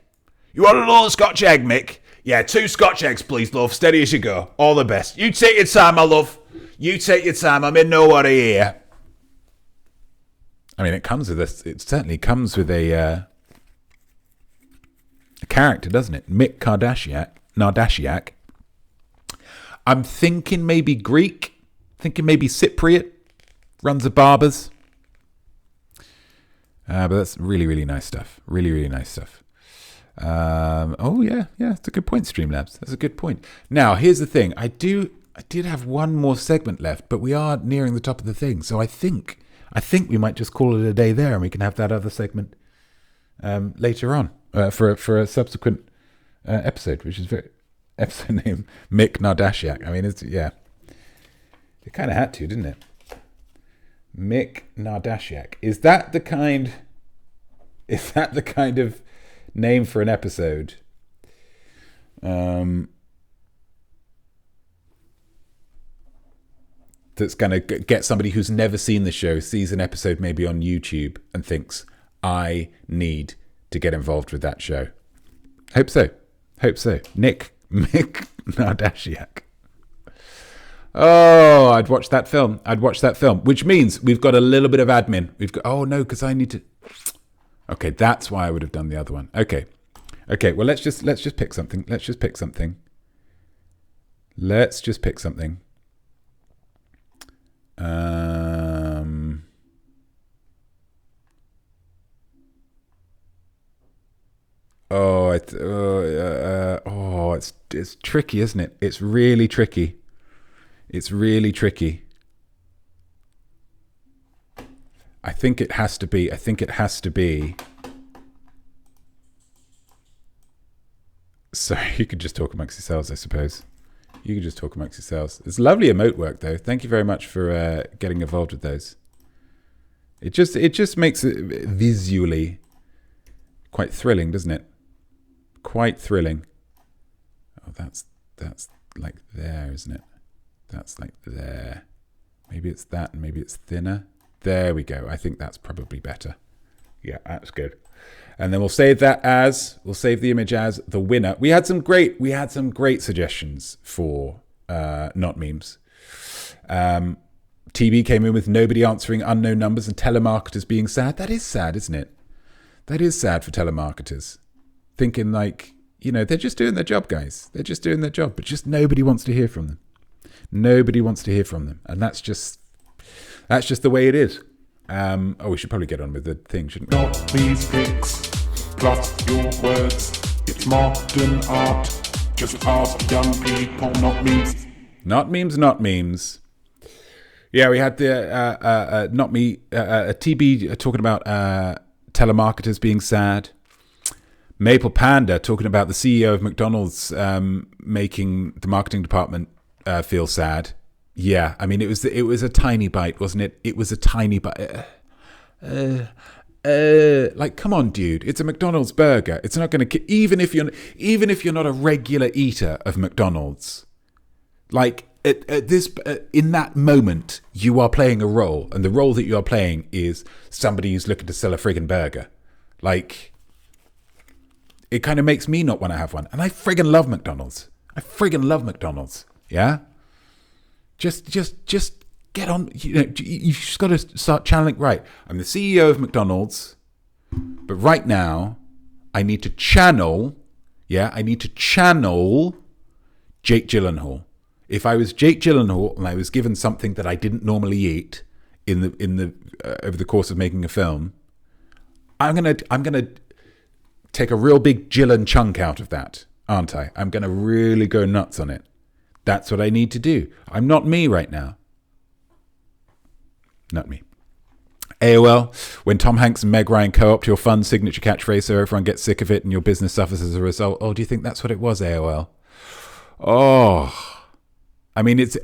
Mick? Yeah, 2 Scotch eggs, please, love. Steady as you go. All the best. You take your time, my love. You take your time. I'm in no hurry here. I mean, it certainly comes with a character, doesn't it? Mik Nardashiak. I'm thinking maybe Greek. Thinking maybe Cypriot. Runs a barber's. But that's really, really nice stuff. Really, really nice stuff. That's a good point, Streamlabs. That's a good point. Now, here's the thing. I did have one more segment left, but we are nearing the top of the thing. So I think we might just call it a day there, and we can have that other segment later on for a subsequent episode, which is episode name Mik Nardashiak. I mean, it kind of had to, didn't it? Mik Nardashiak. Is that the kind of name for an episode that's going to get somebody who's never seen the show, sees an episode maybe on YouTube and thinks, I need to get involved with that show? Hope so. Mik Nardashiak. Oh, I'd watch that film. Which means we've got a little bit of admin. We've got, oh no, because I need to. Okay, that's why I would have done the other one. Okay. Well, let's just pick something. It's tricky, isn't it? It's really tricky. I think it has to be. Sorry, you could just talk amongst yourselves, I suppose. It's lovely emote work, though. Thank you very much for getting involved with those. It just makes it visually quite thrilling, doesn't it? Quite thrilling. Oh, that's like there, isn't it? That's like there. Maybe it's that, and maybe it's thinner. There we go. I think that's probably better. Yeah, that's good. And then we'll save the image as the winner. We had some great suggestions for Notmemes. TB came in with nobody answering unknown numbers and telemarketers being sad. That is sad, isn't it? That is sad for telemarketers. Thinking like, they're just doing their job, guys. They're just doing their job, but just nobody wants to hear from them. And that's just the way it is. We should probably get on with the thing, shouldn't we? Not these pics, plus your words. It's modern art. Just ask young people, not memes. Not memes. Yeah, we had the TB talking about telemarketers being sad. Maple Panda talking about the CEO of McDonald's making the marketing department feel sad. Yeah, I mean it was a tiny bite, wasn't it? It was a tiny bite. Like, come on, dude! It's a McDonald's burger. It's not going to even if you're not a regular eater of McDonald's. Like in that moment, you are playing a role, and the role that you are playing is somebody who's looking to sell a friggin' burger. Like, it kind of makes me not want to have one, and I friggin' love McDonald's. Yeah. Just get on. You've just got to start channeling. Right, I'm the CEO of McDonald's, but right now I need to channel. Yeah, I need to channel Jake Gyllenhaal. If I was Jake Gyllenhaal and I was given something that I didn't normally eat in the over the course of making a film, I'm gonna take a real big Gyllen chunk out of that, aren't I? I'm gonna really go nuts on it. That's what I need to do. I'm not me right now. Not me. AOL, when Tom Hanks and Meg Ryan co-opt your fun signature catchphrase so everyone gets sick of it and your business suffers as a result. Oh, do you think that's what it was, AOL? Oh. I mean, it's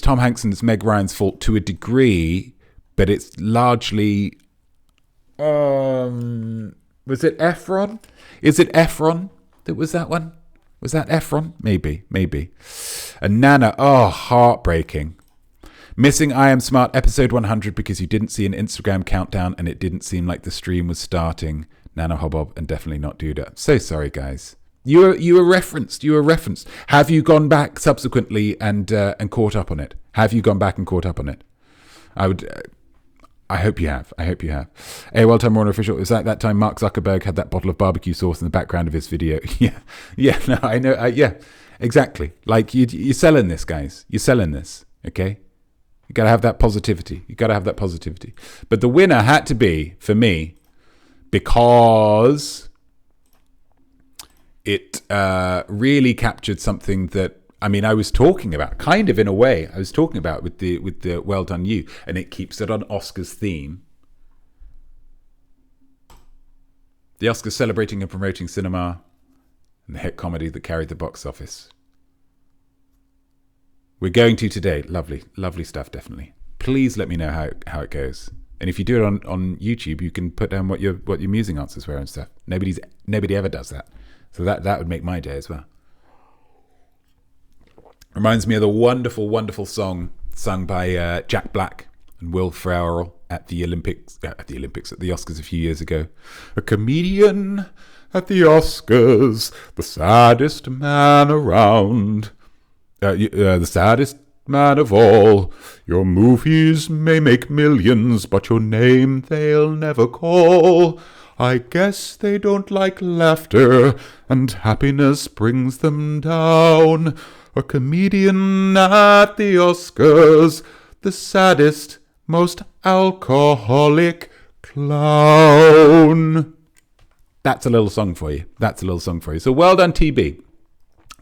Tom Hanks and it's Meg Ryan's fault to a degree, but it's largely... was it Efron? Is it Efron that was that one? Was that Efron? Maybe. And Nana, heartbreaking. Missing I Am Smart episode 100 because you didn't see an Instagram countdown and it didn't seem like the stream was starting. Nana Hobob and definitely not Duda. So sorry, guys. You were referenced. Have you gone back subsequently and caught up on it? I hope you have. AOL Time Warner Official, is that time Mark Zuckerberg had that bottle of barbecue sauce in the background of his video? Yeah, no, I know. Yeah, exactly. Like, you're selling this, guys. You're selling this, okay? You got to have that positivity. But the winner had to be, for me, because it really captured something that, I mean, I was talking about, kind of in a way, with the Well Done You, and it keeps it on Oscars theme. The Oscars celebrating and promoting cinema and the hit comedy that carried the box office. We're going to today. Lovely stuff, definitely. Please let me know how it goes. And if you do it on YouTube, you can put down what your musing answers were and stuff. Nobody ever does that. So that would make my day as well. Reminds me of the wonderful, wonderful song sung by Jack Black and Will Ferrell at the Oscars a few years ago. A comedian at the Oscars, the saddest man around. The saddest man of all. Your movies may make millions, but your name they'll never call. I guess they don't like laughter, and happiness brings them down. A comedian at the Oscars, the saddest, most alcoholic clown. That's a little song for you. So well done, TB.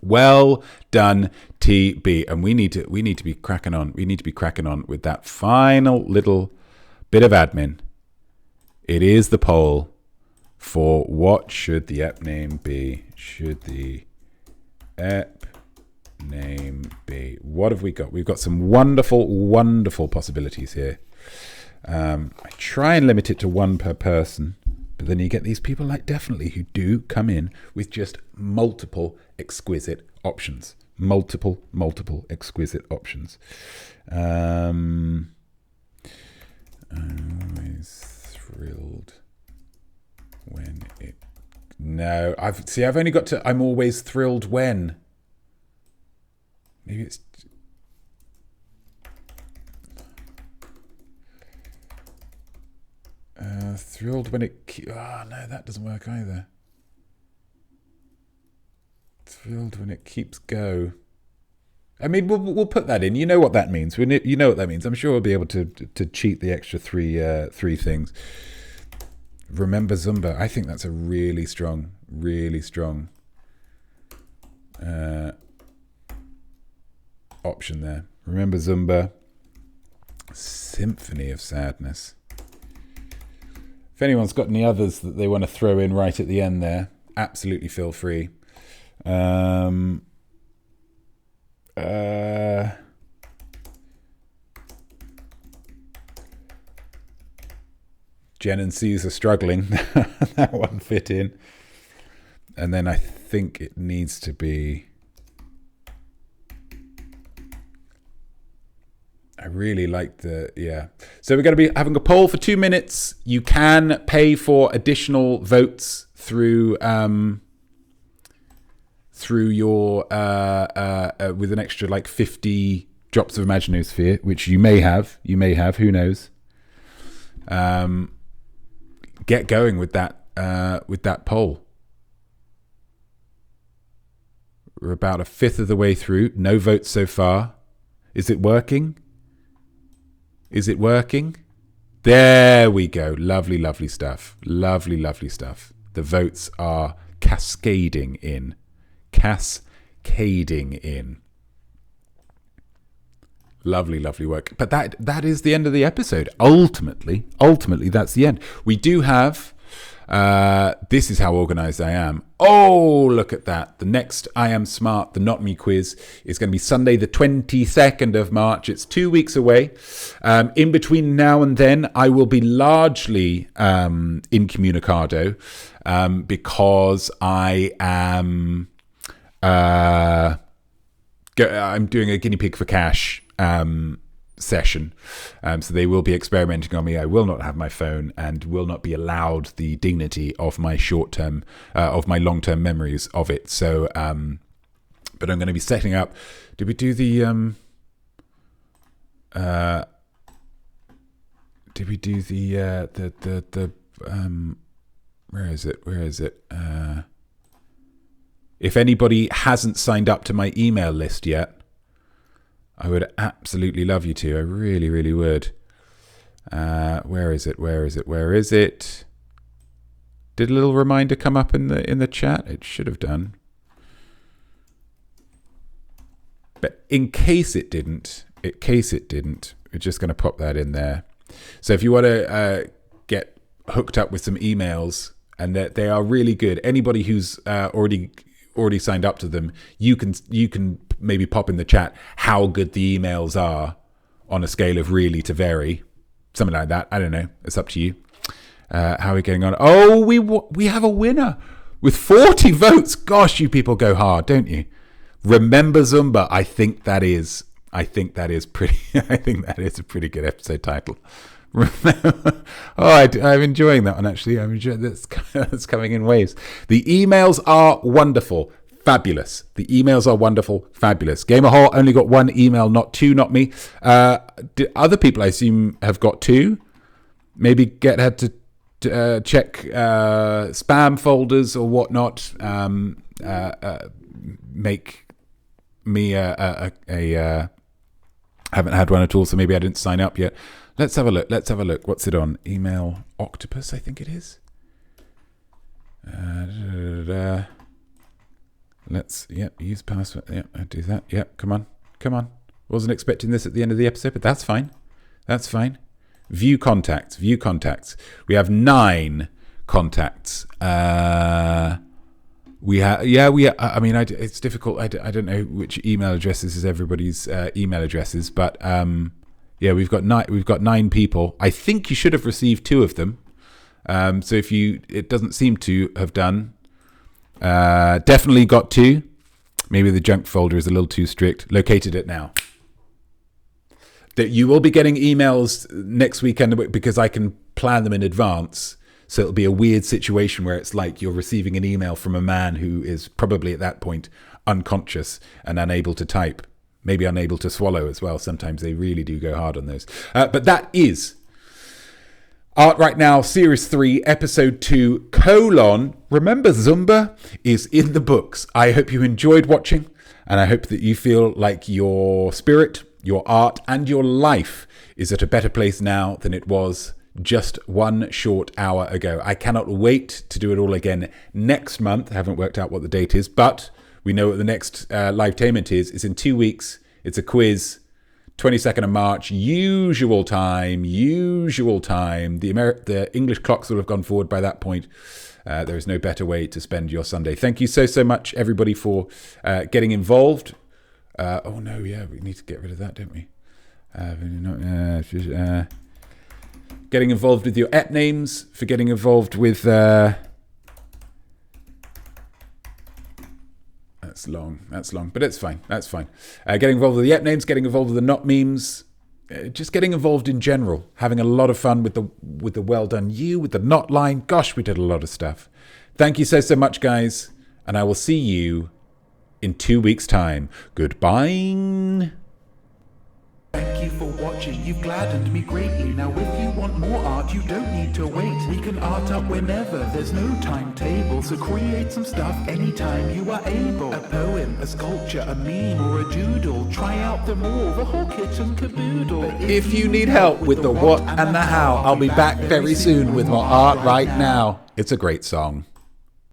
Well done, TB. And we need to be cracking on. We need to be cracking on with that final little bit of admin. It is the poll for what should the ep name be? Should the ep name be? What have we got? We've got some wonderful possibilities here. I try and limit it to one per person, but then you get these people like Definitely who do come in with just multiple exquisite options. Multiple exquisite options. I'm always thrilled when it... No, I've only got to... I'm always thrilled when... Maybe it's... thrilled when it... no, that doesn't work either. Thrilled when it keeps go. I mean, we'll put that in. You know what that means. You know what that means. I'm sure we'll be able to cheat the extra three things. Remember Zumba. I think that's a really strong option there. Remember Zumba. Symphony of Sadness. If anyone's got any others that they want to throw in right at the end there, absolutely feel free. Jen and Caesar struggling. That one fit in. And then I think it needs to be... I really like the... Yeah. So we're going to be having a poll for 2 minutes. You can pay for additional votes through your... with an extra like 50 drops of imaginosphere, which you may have. Who knows? Get going with that poll. We're about a fifth of the way through. No votes so far. Is it working? There we go. Lovely stuff. Lovely stuff. The votes are cascading in. Lovely work. But that is the end of the episode. Ultimately, that's the end. We do have... this is how organized I am. Oh, look at that. The next I Am Smart, the Notme quiz, is going to be Sunday, the 22nd of March. It's 2 weeks away. In between now and then, I will be largely incommunicado because I am... I'm doing a guinea pig for cash session, so they will be experimenting on me. I will not have my phone and will not be allowed the dignity of my short-term of my long-term memories of it. So but I'm going to be setting up... Did we do the where is it? If anybody hasn't signed up to my email list yet, I would absolutely love you to. I really would. Where is it? Did a little reminder come up in the chat? It should have done. But in case it didn't, we're just going to pop that in there. So if you want to get hooked up with some emails, and that they are really good. Anybody who's already signed up to them, you can maybe pop in the chat how good the emails are on a scale of really to very, something like that. I don't know. It's up to you. How are we getting on? Oh, we have a winner with 40 votes. Gosh, you people go hard, don't you? Remember Zumba. I think that is pretty. I think that is a pretty good episode title. I'm enjoying that one, actually. I'm enjoying that's coming in waves. The emails are wonderful. fabulous. The emails are wonderful, fabulous. Gamer Hall only got one email, not two, not me. Other people, I assume, have got two. Maybe get her to check spam folders or whatnot. Make me I haven't had one at all, so maybe I didn't sign up yet. Let's have a look. What's it on? Email Octopus, I think it is. Use password. Yep, I do that. Yep, come on. Wasn't expecting this at the end of the episode, but that's fine. View contacts. We have 9 contacts. It's difficult. I don't know which email addresses is everybody's email addresses, but we've got 9 people. I think you should have received 2 of them. So if it doesn't seem to have done, definitely got 2. Maybe the junk folder is a little too strict. Located it now. That you will be getting emails next weekend because I can plan them in advance. So it'll be a weird situation where it's like you're receiving an email from a man who is probably at that point unconscious and unable to type, maybe unable to swallow as well. Sometimes they really do go hard on those. But that is Art Right Now, Series 3, Episode 2, : Remember Zumba is in the books. I hope you enjoyed watching, and I hope that you feel like your spirit, your art, and your life is at a better place now than it was just one short hour ago. I cannot wait to do it all again next month. I haven't worked out what the date is, but we know what the next live tainment is. It's in 2 weeks. It's a quiz. 22nd of March, usual time. The English clocks will have gone forward by that point. There is no better way to spend your Sunday. Thank you so much, everybody, for getting involved. We need to get rid of that, don't we? Getting involved with your app names, for getting involved with... That's long, but it's fine. That's fine. Getting involved with the app names, getting involved with the Notmemes, just getting involved in general. Having a lot of fun with the Well Done You, with the Notline. Gosh, we did a lot of stuff. Thank you so much, guys, and I will see you in 2 weeks' time. Goodbye. Thank you for watching, you've gladdened me greatly. Now if you want more art, you don't need to wait. We can art up whenever, there's no timetable. So create some stuff anytime you are able. A poem, a sculpture, a meme, or a doodle. Try out them all, the whole kit and caboodle. But If you need help with the what and the how, I'll be back very soon with more Art Right Now. It's a great song.